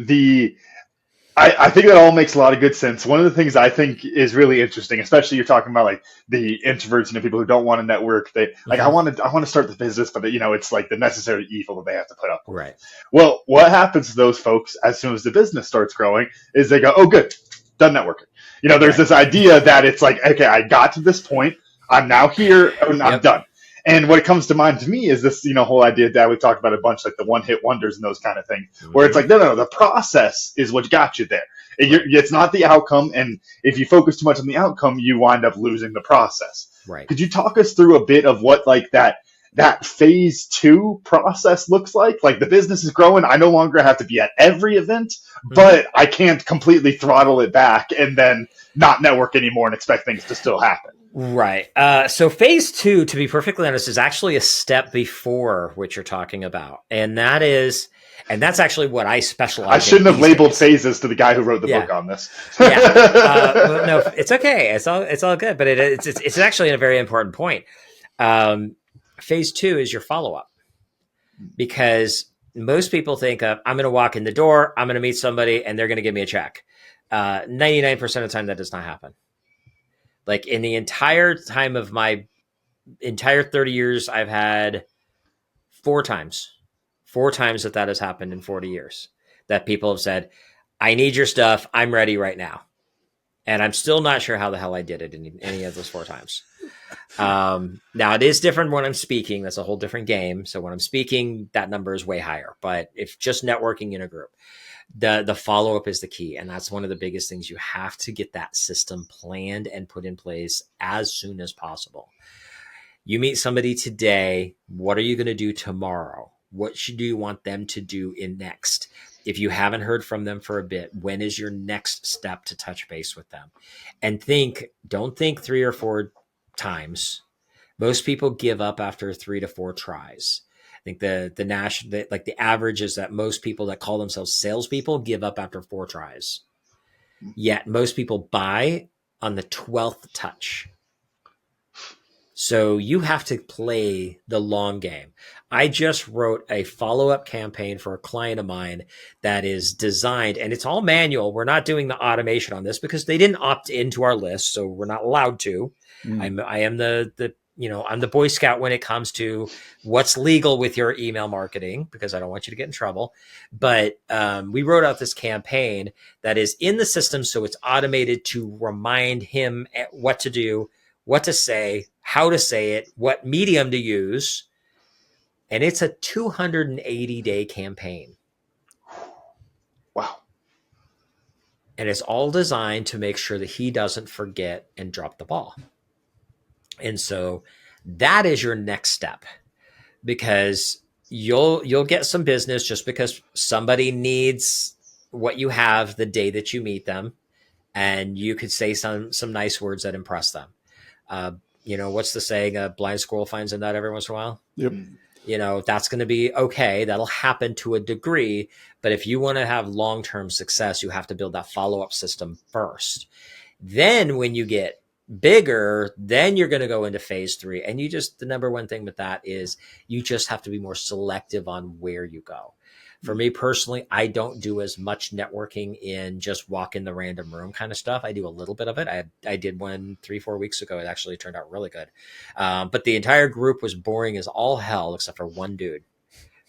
I think that all makes a lot of good sense. One of the things I think is really interesting, especially you're talking about like the introverts and the people who don't want to network. They like, I want to start the business, but it's like the necessary evil that they have to put up with. Right. Well, what happens to those folks as soon as the business starts growing is they go, oh, good, done networking. There's this idea that it's like, okay, I got to this point. I'm now here and I'm done. And what comes to mind to me is this, whole idea that we talked about a bunch, like the one-hit wonders and those kind of things, where it's like, no, the process is what got you there. It's not the outcome. And if you focus too much on the outcome, you wind up losing the process. Right. Could you talk us through a bit of what like that phase 2 process looks like? Like the business is growing. I no longer have to be at every event, but I can't completely throttle it back and then not network anymore and expect things to still happen. Right. So phase 2, to be perfectly honest, is actually a step before what you're talking about. And that's actually what I specialize in. I shouldn't have labeled phases to the guy who wrote the book on this. Well, no, it's okay. It's all good. But it's actually a very important point. Phase 2 is your follow-up, because most people think of, I'm going to walk in the door, I'm going to meet somebody, and they're going to give me a check. 99% of the time, that does not happen. Like in the entire time of my entire 30 years, I've had 4 times that has happened in 40 years that people have said, I need your stuff. I'm ready right now. And I'm still not sure how the hell I did it in any of those 4 times. Now it is different when I'm speaking. That's a whole different game. So when I'm speaking, that number is way higher, but if just networking in a group, the follow-up is the key. And that's one of the biggest things. You have to get that system planned and put in place as soon as possible. You meet somebody today. What are you going to do tomorrow? What do you want them to do in next? If you haven't heard from them for a bit, when is your next step to touch base with them? And don't think 3 or 4 times. Most people give up after 3 to 4 tries. I think the average is that most people that call themselves salespeople give up after 4 tries. Yet most people buy on the 12th touch. So you have to play the long game. I just wrote a follow-up campaign for a client of mine that is designed, and it's all manual. We're not doing the automation on this because they didn't opt into our list, so we're not allowed to. I am the I'm the Boy Scout when it comes to what's legal with your email marketing, because I don't want you to get in trouble. But we wrote out this campaign that is in the system, so it's automated to remind him what to do, what to say, how to say it, what medium to use. And it's a 280-day campaign. Wow. And it's all designed to make sure that he doesn't forget and drop the ball. And so that is your next step, because you'll get some business just because somebody needs what you have the day that you meet them, and you could say some nice words that impress them. What's the saying? A blind squirrel finds a nut every once in a while. Yep. That's going to be okay. That'll happen to a degree. But if you want to have long-term success, you have to build that follow-up system first. Then when you get bigger, then you're going to go into phase 3. And the number one thing with that is you just have to be more selective on where you go. For me personally, I don't do as much networking in just walk in the random room kind of stuff. I do a little bit of it. I did one 3-4 weeks ago. It actually turned out really good. But the entire group was boring as all hell, except for one dude.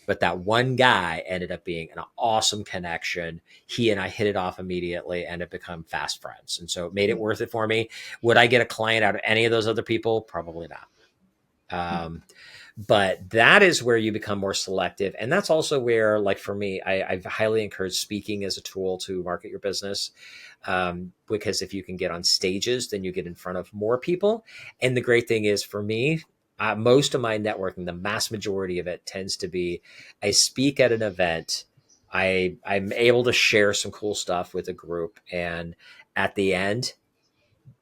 But that one guy ended up being an awesome connection. He and I hit it off immediately and have become fast friends. And so it made it worth it for me. Would I get a client out of any of those other people? Probably not. But that is where you become more selective. And that's also where, like for me, I've highly encouraged speaking as a tool to market your business. Because if you can get on stages, then you get in front of more people. And the great thing is for me, most of my networking, the mass majority of it tends to be, I speak at an event, I'm able to share some cool stuff with a group. And at the end,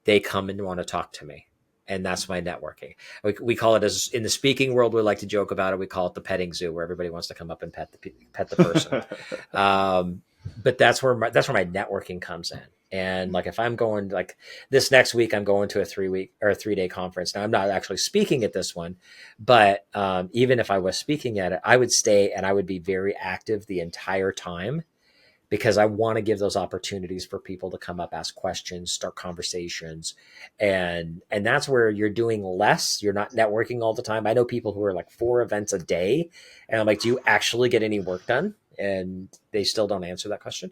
they come and want to talk to me. And that's my networking. We call it, as in the speaking world, we like to joke about it. We call it the petting zoo, where everybody wants to come up and pet the person. But that's where my networking comes in. And like, if I'm going, like this next week, I'm going to a 3-day conference. Now I'm not actually speaking at this one, but even if I was speaking at it, I would stay and I would be very active the entire time, because I want to give those opportunities for people to come up, ask questions, start conversations. And that's where you're doing less. You're not networking all the time. I know people who are like 4 events a day. And I'm like, do you actually get any work done? And they still don't answer that question.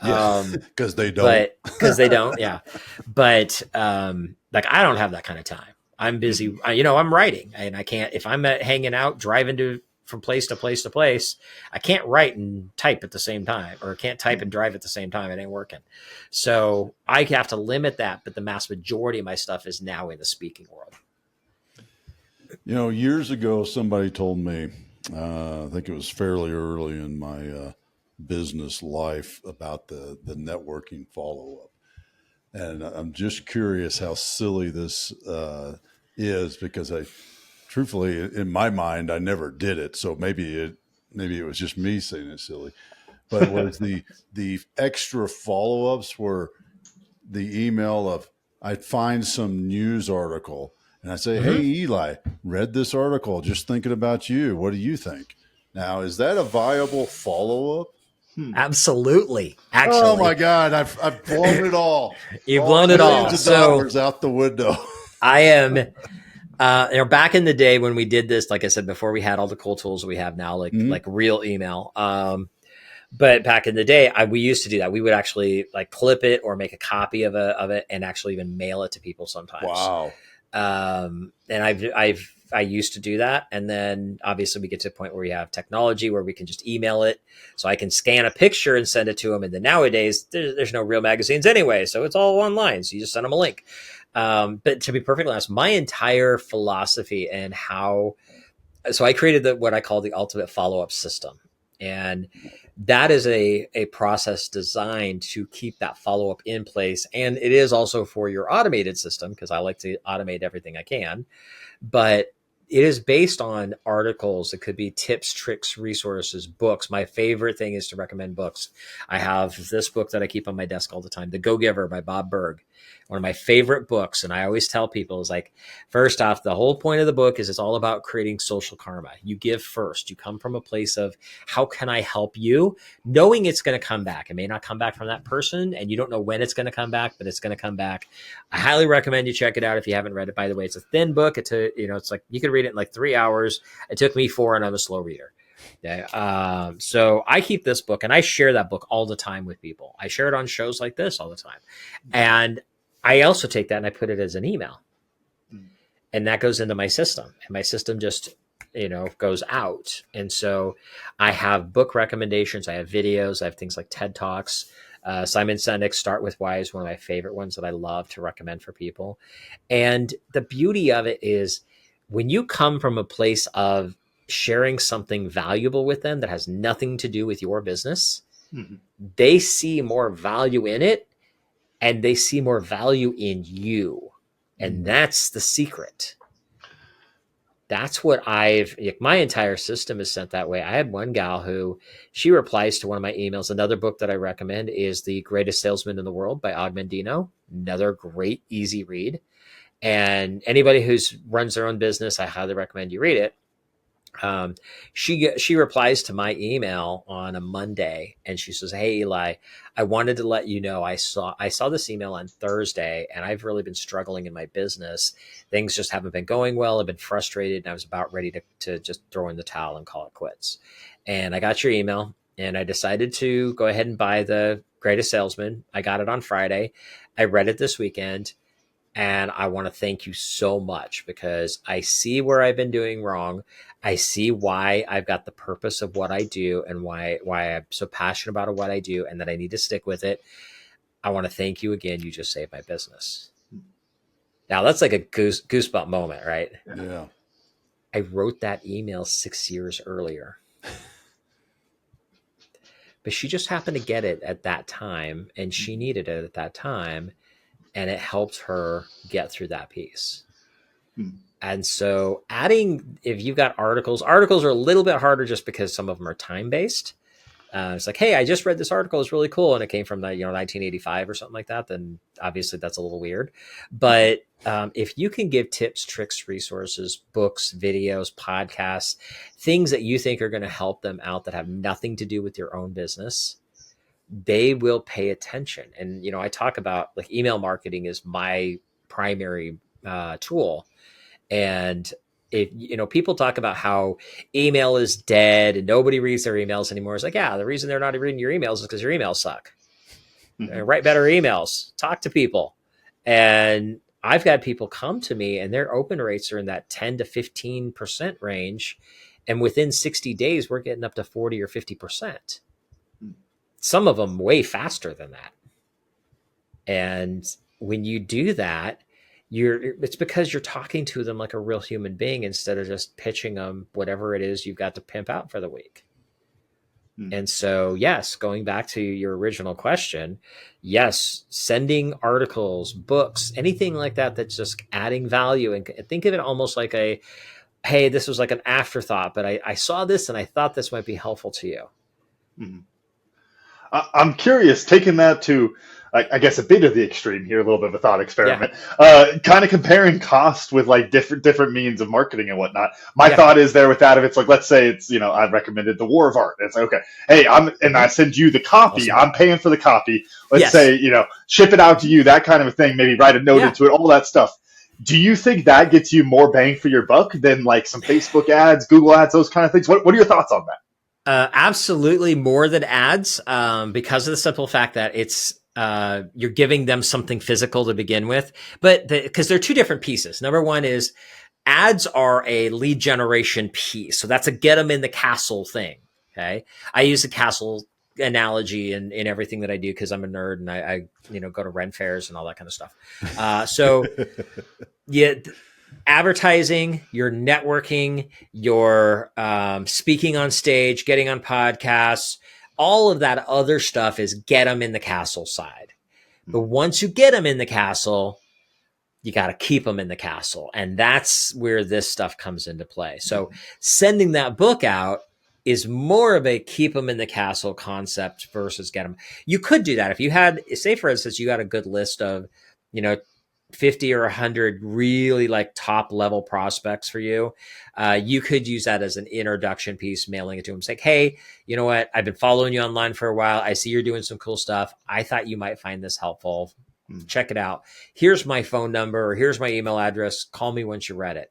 Yeah, because they don't. Because they don't, yeah. But like, I don't have that kind of time. I'm busy. I'm writing, and I can't, if I'm hanging out, driving from place to place to place, I can't write and type at the same time, or can't type and drive at the same time. It ain't working. So I have to limit that. But the mass majority of my stuff is now in the speaking world. Years ago, somebody told me, I think it was fairly early in my business life, about the networking follow-up. And I'm just curious how silly this is, because truthfully, in my mind, I never did it. So maybe it was just me saying it's silly. But it was the extra follow-ups were the email of, I'd find some news article and I say, hey, Eli, read this article, just thinking about you. What do you think? Now, is that a viable follow-up? Absolutely. Actually, oh my God, I've blown it all. You've blown it all. $millions out the window. I am. Back in the day when we did this, like I said before, we had all the cool tools we have now, like real email. But back in the day, we used to do that. We would actually like clip it or make a copy of it and actually even mail it to people sometimes. Wow. And I used to do that. And then obviously we get to a point where we have technology where we can just email it. So I can scan a picture and send it to them. And then nowadays there's no real magazines anyway. So it's all online. So you just send them a link. But to be perfectly honest, my entire philosophy and so I created what I call the ultimate follow-up system. And that is a process designed to keep that follow-up in place. And it is also for your automated system, because I like to automate everything I can. But is based on articles. It could be tips, tricks, resources, books. My favorite thing is to recommend books. I have this book that I keep on my desk all the time, The Go-Giver by Bob Berg. One of my favorite books. And I always tell people is like, first off, the whole point of the book is it's all about creating social karma. You give first. You come from a place of how can I help you? Knowing it's going to come back. It may not come back from that person and you don't know when it's going to come back, but it's going to come back. I highly recommend you check it out if you haven't read it. By the way, it's a thin book. It's like you could read it in like 3 hours. It took me 4 and I'm a slow reader. Yeah. So I keep this book and I share that book all the time with people. I share it on shows like this all the time. And I also take that and I put it as an email and that goes into my system and my system just, goes out. And so I have book recommendations. I have videos. I have things like TED Talks. Simon Sinek's Start With Why is one of my favorite ones that I love to recommend for people. And the beauty of it is when you come from a place of sharing something valuable with them that has nothing to do with your business, they see more value in it and they see more value in you. And that's the secret. That's what my entire system is sent that way. I had one gal who she replies to one of my emails. Another book that I recommend is The Greatest Salesman in the World by Og Mandino. Another great, easy read. And anybody who's runs their own business, I highly recommend you read it. She replies to my email on a Monday and she says, "Hey, Eli, I wanted to let you know I saw this email on Thursday and I've really been struggling in my business. Things just haven't been going well. I've been frustrated and I was about ready to just throw in the towel and call it quits. And I got your email and I decided to go ahead and buy The Greatest Salesman. I got it on Friday. I read it this weekend. And I want to thank you so much because I see where I've been doing wrong. I see why I've got the purpose of what I do and why I'm so passionate about what I do and that I need to stick with it. I want to thank you again. You just saved my business." Now that's like a goosebump moment, right? Yeah. I wrote that email 6 years earlier, but she just happened to get it at that time and she needed it at that time. And it helped her get through that piece. And so if you've got articles are a little bit harder just because some of them are time-based. It's like, hey, I just read this article. It's really cool. And it came from 1985 or something like that. Then obviously that's a little weird. But if you can give tips, tricks, resources, books, videos, podcasts, things that you think are going to help them out that have nothing to do with your own business, they will pay attention. And, I talk about like email marketing is my primary tool. And if, people talk about how email is dead and nobody reads their emails anymore. It's like, yeah, the reason they're not reading your emails is because your emails suck. Write better emails, talk to people. And I've got people come to me and their open rates are in that 10 to 15% range. And within 60 days, we're getting up to 40 or 50%. Some of them way faster than that. And when you do that, it's because you're talking to them like a real human being instead of just pitching them whatever it is you've got to pimp out for the week. And so, yes, going back to your original question, yes, sending articles, books, anything like that that's just adding value. And think of it almost like hey, this was like an afterthought, but I saw this and I thought this might be helpful to you. I'm curious, taking that to, I guess, a bit of the extreme here, a little bit of a thought experiment, kind of comparing cost with like different means of marketing and whatnot. My thought is there with that, if it's like, let's say it's, I recommended The War of Art. It's like, okay, hey, I send you the copy. Awesome. I'm paying for the copy. Let's say, ship it out to you, that kind of a thing, maybe write a note into it, all that stuff. Do you think that gets you more bang for your buck than like some Facebook ads, Google ads, those kind of things? What are your thoughts on that? Absolutely more than ads, because of the simple fact that it's you're giving them something physical to begin with. But because they're two different pieces. Number one is ads are a lead generation piece. So that's a get them in the castle thing. Okay. I use the castle analogy in everything that I do because I'm a nerd and I go to Ren fairs and all that kind of stuff. So yeah. Advertising, your networking, your speaking on stage, getting on podcasts, all of that other stuff is get them in the castle side. But once you get them in the castle, you got to keep them in the castle. And that's where this stuff comes into play. So sending that book out is more of a keep them in the castle concept versus get them. You could do that if you had, say for instance, you got a good list of, 50 or 100 really like top level prospects for you. You could use that as an introduction piece, mailing it to them. It's like, hey, you know what? I've been following you online for a while. I see you're doing some cool stuff. I thought you might find this helpful. Check it out. Here's my phone number, or here's my email address. Call me once you read it.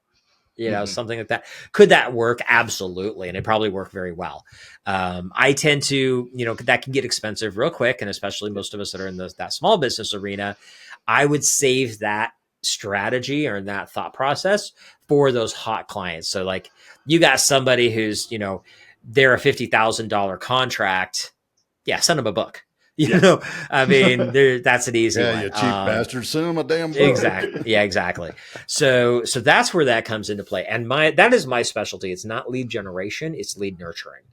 Something like that. Could that work? Absolutely. And it probably work very well. I tend to, that can get expensive real quick. And especially most of us that are in that small business arena, I would save that strategy or that thought process for those hot clients. So like you got somebody who's, they're a $50,000 contract. Yeah. Send them a book. I mean, that's an easy one. You cheap bastard, send them a damn book. Exactly. Yeah, exactly. So that's where that comes into play. And that is my specialty. It's not lead generation, it's lead nurturing.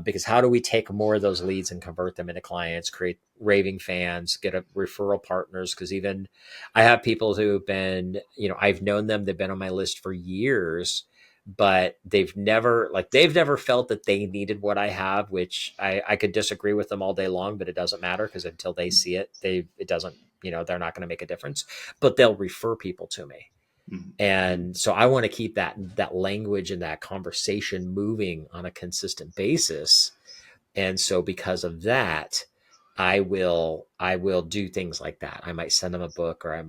Because how do we take more of those leads and convert them into clients, create raving fans, get referral partners? Because even I have people who have been, I've known them, they've been on my list for years, but they've never felt that they needed what I have, which I could disagree with them all day long, but it doesn't matter because until they see it, it doesn't, they're not going to make a difference, but they'll refer people to me. And so I want to keep that language and that conversation moving on a consistent basis. And so because of that, I will do things like that. I might send them a book, or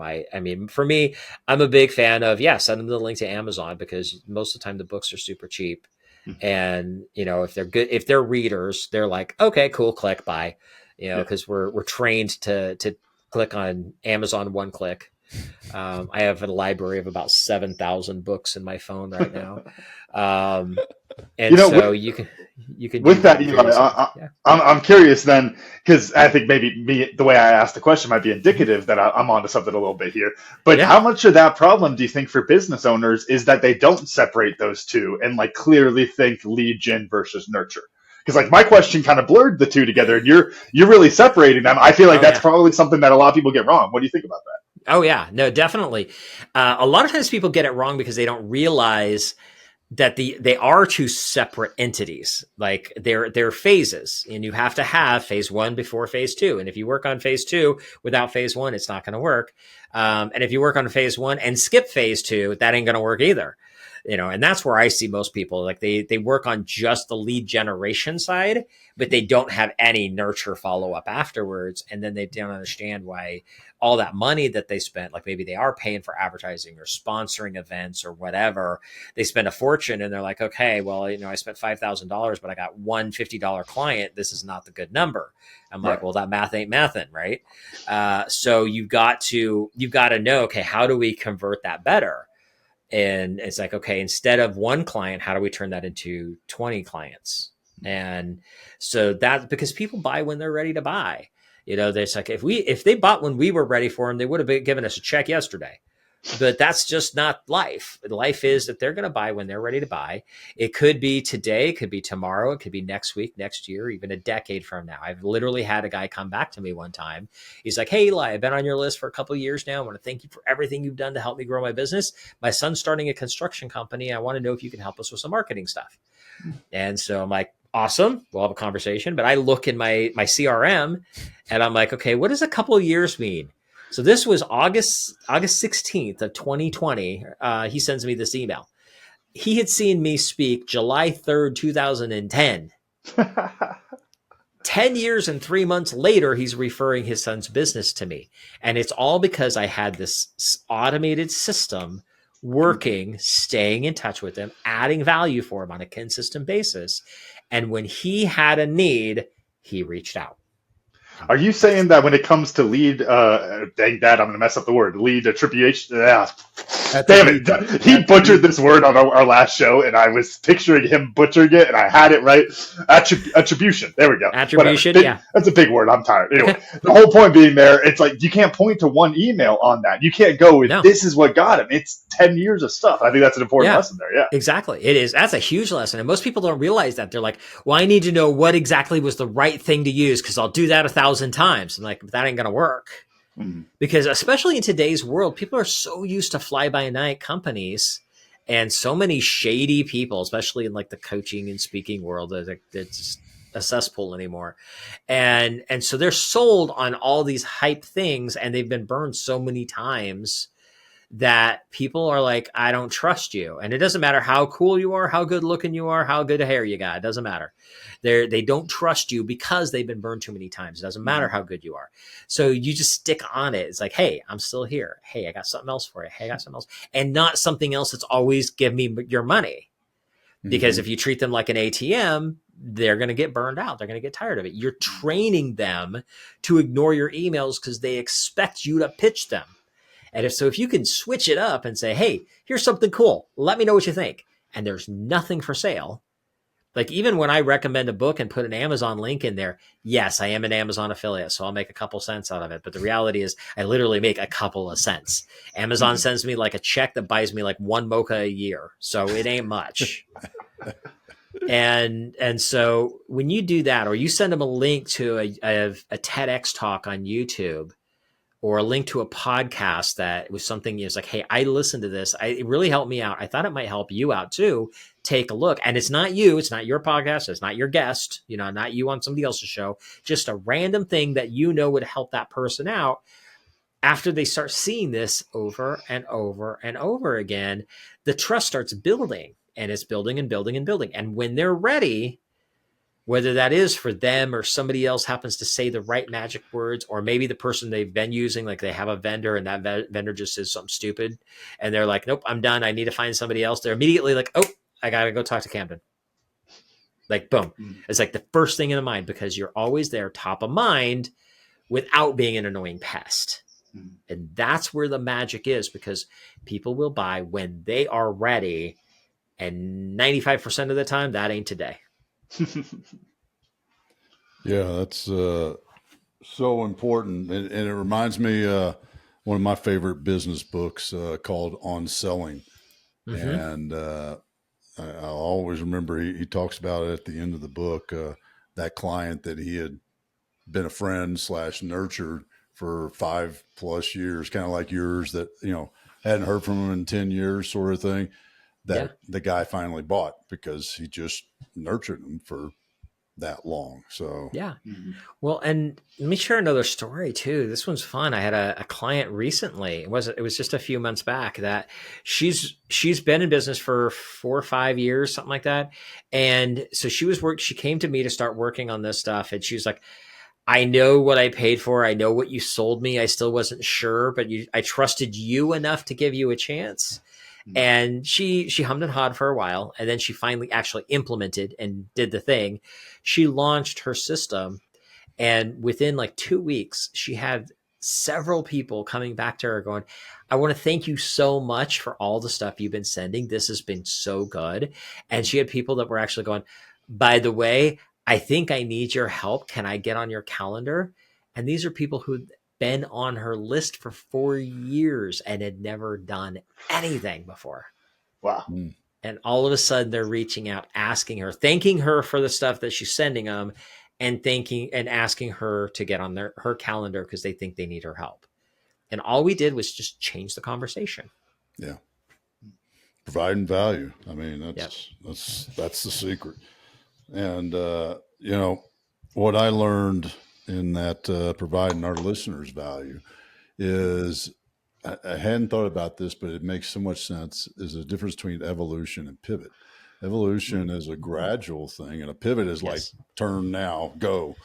for me, I'm a big fan of, send them the link to Amazon, because most of the time the books are super cheap. And, if they're good, if they're readers, they're like, okay, cool, click, buy, because we're trained to click on Amazon one click. I have a library of about 7,000 books in my phone right now. And so you can with that, I'm curious then, because I think maybe the way I asked the question might be indicative that I'm onto something a little bit here. But how much of that problem do you think for business owners is that they don't separate those two and like clearly think lead gen versus nurture? Because like my question kind of blurred the two together, and you're really separating them. I feel like that's probably something that a lot of people get wrong. What do you think about that? Oh yeah, no, definitely. A lot of times people get it wrong because they don't realize that they are two separate entities. Like they're phases, and you have to have phase one before phase two. And if you work on phase two without phase one, it's not going to work. And if you work on phase one and skip phase two, that ain't going to work either. And that's where I see most people, like they work on just the lead generation side, but they don't have any nurture follow up afterwards. And then they don't understand why all that money that they spent, like maybe they are paying for advertising or sponsoring events or whatever, they spend a fortune and they're like, okay, well, I spent $5,000, but I got one $50 client. This is not the good number. I'm like, well, that math ain't mathin', right? So you've got to know, okay, how do we convert that better? And it's like, okay, instead of one client, how do we turn that into 20 clients? And so that's because people buy when they're ready to buy. There's like, if they bought when we were ready for them, they would have given us a check yesterday. But that's just not life. Life is that they're going to buy when they're ready to buy. It could be today, it could be tomorrow, it could be next week, next year, even a decade from now. I've literally had a guy come back to me one time. He's like, hey, Eli, I've been on your list for a couple of years now. I want to thank you for everything you've done to help me grow my business. My son's starting a construction company. I want to know if you can help us with some marketing stuff. And so I'm like, awesome. We'll have a conversation. But I look in my CRM and I'm like, okay, what does a couple of years mean? So this was August 16th of 2020. He sends me this email. He had seen me speak July 3rd, 2010. 10 years and 3 months later, he's referring his son's business to me. And it's all because I had this automated system working, staying in touch with him, adding value for him on a consistent basis. And when he had a need, he reached out. Are you saying that when it comes to lead, dang that, I'm going to mess up the word, lead attribution? Damn it. He butchered this word on our last show, and I was picturing him butchering it, and I had it right. Attribution. There we go. Attribution, yeah. That's a big word. I'm tired. Anyway, the whole point being there, it's like you can't point to one email on that. You can't go with this is what got him. It's 10 years of stuff. I think that's an important lesson there. Yeah, exactly. It is. That's a huge lesson. And most people don't realize that. They're like, well, I need to know what exactly was the right thing to use because I'll do that 1,000 times. And like, that ain't going to work. Mm-hmm. Because especially in today's world, people are so used to fly-by-night companies and so many shady people, especially in like the coaching and speaking world, that it's just a cesspool anymore. And so they're sold on all these hype things, and they've been burned so many times that people are like, I don't trust you. And it doesn't matter how cool you are, how good looking you are, how good hair you got. It doesn't matter. They don't trust you because they've been burned too many times. It doesn't matter how good you are. So you just stick on it. It's like, hey, I'm still here. Hey, I got something else for you. Hey, I got something else. And not something else that's always give me your money. Because if you treat them like an ATM, they're going to get burned out. They're going to get tired of it. You're training them to ignore your emails because they expect you to pitch them. And if you can switch it up and say, hey, here's something cool. Let me know what you think. And there's nothing for sale. Like even when I recommend a book and put an Amazon link in there, yes, I am an Amazon affiliate, so I'll make a couple cents out of it. But the reality is I literally make a couple of cents. Amazon sends me like a check that buys me like one mocha a year. So it ain't much. And so when you do that, or you send them a link to a TEDx talk on YouTube, or a link to a podcast that was something, it's like, hey, I listened to this. It really helped me out. I thought it might help you out too. Take a look. And it's not you. It's not your podcast. It's not your guest, not you on somebody else's show. Just a random thing that would help that person out. After they start seeing this over and over and over again, the trust starts building, and it's building and building and building. And when they're ready, whether that is for them or somebody else happens to say the right magic words, or maybe the person they've been using, like they have a vendor and that vendor just says something stupid and they're like, nope, I'm done. I need to find somebody else. They're immediately like, oh, I got to go talk to Camden. Like, boom. It's like the first thing in the mind, because you're always there top of mind without being an annoying pest. And that's where the magic is, because people will buy when they are ready. And 95% of the time, that ain't today. Yeah, that's so important. And it reminds me, one of my favorite business books called On Selling. And I always remember he talks about it at the end of the book, that client that he had been a friend / nurtured for 5+ years, kind of like yours, that, hadn't heard from him in 10 years sort of thing, that the guy finally bought because he just nurtured him for that long. So yeah. Well, and let me share another story too. This one's fun. I had a client recently. It was just a few months back that she's been in business for 4 or 5 years, something like that. And so she came to me to start working on this stuff. And she was like, I know what I paid for. I know what you sold me. I still wasn't sure, but I trusted you enough to give you a chance. And she hummed and hawed for a while, and then she finally actually implemented and did the thing. She launched her system, and within like 2 weeks, she had several people coming back to her going, I want to thank you so much for all the stuff you've been sending. This has been so good. And she had people that were actually going, by the way, I think I need your help. Can I get on your calendar? And these are people who been on her list for 4 years and had never done anything before. Wow. And all of a sudden they're reaching out, asking her, thanking her for the stuff that she's sending them, and asking her to get on her calendar because they think they need her help. And all we did was just change the conversation. Yeah. Providing value. I mean, that's the secret. And, what I learned in that providing our listeners value is, I hadn't thought about this, but it makes so much sense, is the difference between evolution and pivot. Evolution is a gradual thing, and a pivot is like turn now, go.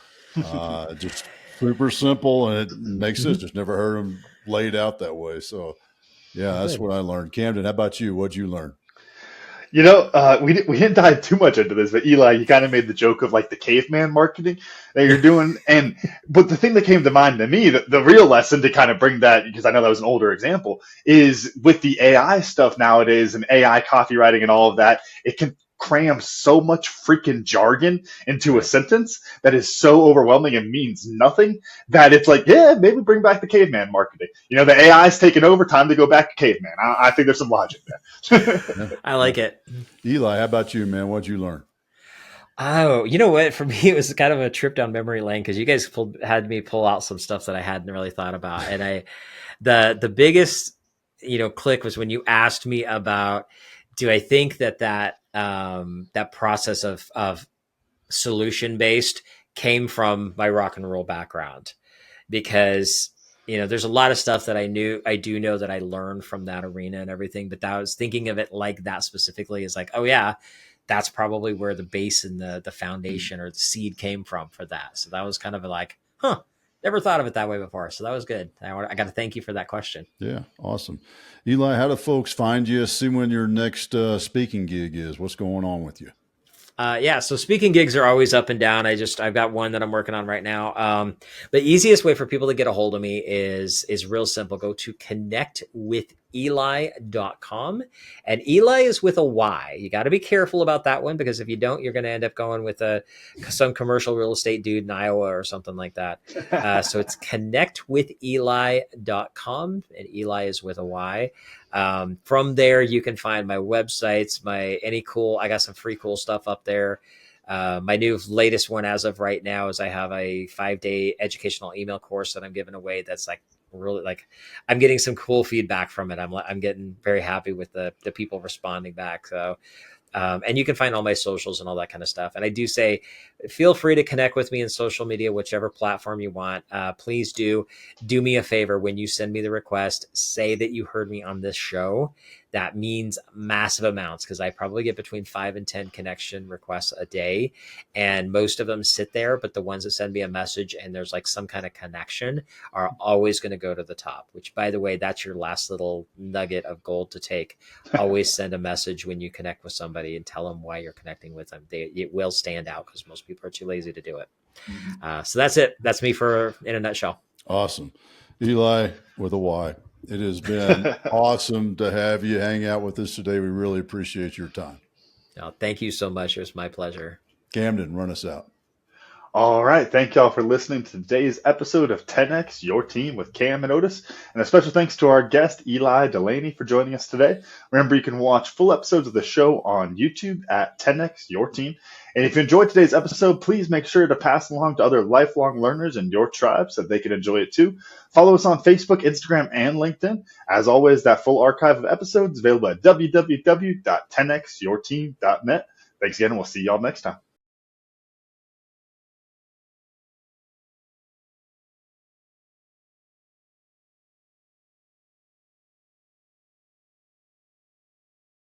Just super simple, and it makes sense. Just never heard them laid out that way. So, yeah, that's what I learned. Camden, how about you? What'd you learn? We didn't dive too much into this, but Eli, you kind of made the joke of like the caveman marketing that you're doing. But the thing that came to mind to me, the real lesson to kind of bring that, because I know that was an older example, is with the AI stuff nowadays and AI copywriting and all of that, it can cram so much freaking jargon into a sentence that is so overwhelming and means nothing that it's like, yeah, maybe bring back the caveman marketing. The AI's taken over, time to go back to caveman. I think there's some logic there. I like it. Eli, how about you, man? What'd you learn? Oh, you know what? For me, it was kind of a trip down memory lane because you guys had me pull out some stuff that I hadn't really thought about, and the biggest click was when you asked me about, do I think that process of solution based came from my rock and roll background, because there's a lot of stuff that I do know that I learned from that arena and everything, but that I was thinking of it like that specifically is like, oh yeah, that's probably where the base and the foundation or the seed came from for that. So that was kind of like, huh, never thought of it that way before. So that was good. I got to thank you for that question. Yeah, awesome. Eli, how do folks find you? See when your next speaking gig is. What's going on with you? Yeah, so speaking gigs are always up and down. I've got one that I'm working on right now. The easiest way for people to get a hold of me is real simple. Go to connectwithely.com, and Eli is with a Y. You got to be careful about that one, because if you don't, you're going to end up going with some commercial real estate dude in Iowa or something like that. So it's connectwithely.com, and Eli is with a Y. From there, you can find my websites, I got some free cool stuff up there. My new latest one as of right now is I have a 5-day educational email course that I'm giving away. That's like really, like, I'm getting some cool feedback from it. I'm getting very happy with the people responding back. So, and you can find all my socials and all that kind of stuff. And I do say, feel free to connect with me in social media, whichever platform you want. Please do me a favor. When you send me the request, say that you heard me on this show. That means massive amounts, because I probably get between 5 and 10 connection requests a day. And most of them sit there, but the ones that send me a message and there's like some kind of connection are always going to go to the top, which, by the way, that's your last little nugget of gold to take. Always send a message when you connect with somebody and tell them why you're connecting with them. It will stand out, because most people are too lazy to do it. So that's it. That's me in a nutshell. Awesome. Eli with a Y. It has been awesome to have you hang out with us today. We really appreciate your time. Thank you so much. It was my pleasure. Camden, run us out. All right. Thank y'all for listening to today's episode of 10X Your Team with Cam and Otis. And a special thanks to our guest, Ely Delaney, for joining us today. Remember, you can watch full episodes of the show on YouTube at 10X Your Team. And if you enjoyed today's episode, please make sure to pass along to other lifelong learners in your tribe so they can enjoy it too. Follow us on Facebook, Instagram, and LinkedIn. As always, that full archive of episodes is available at www.10xyourteam.net. Thanks again, and we'll see y'all next time.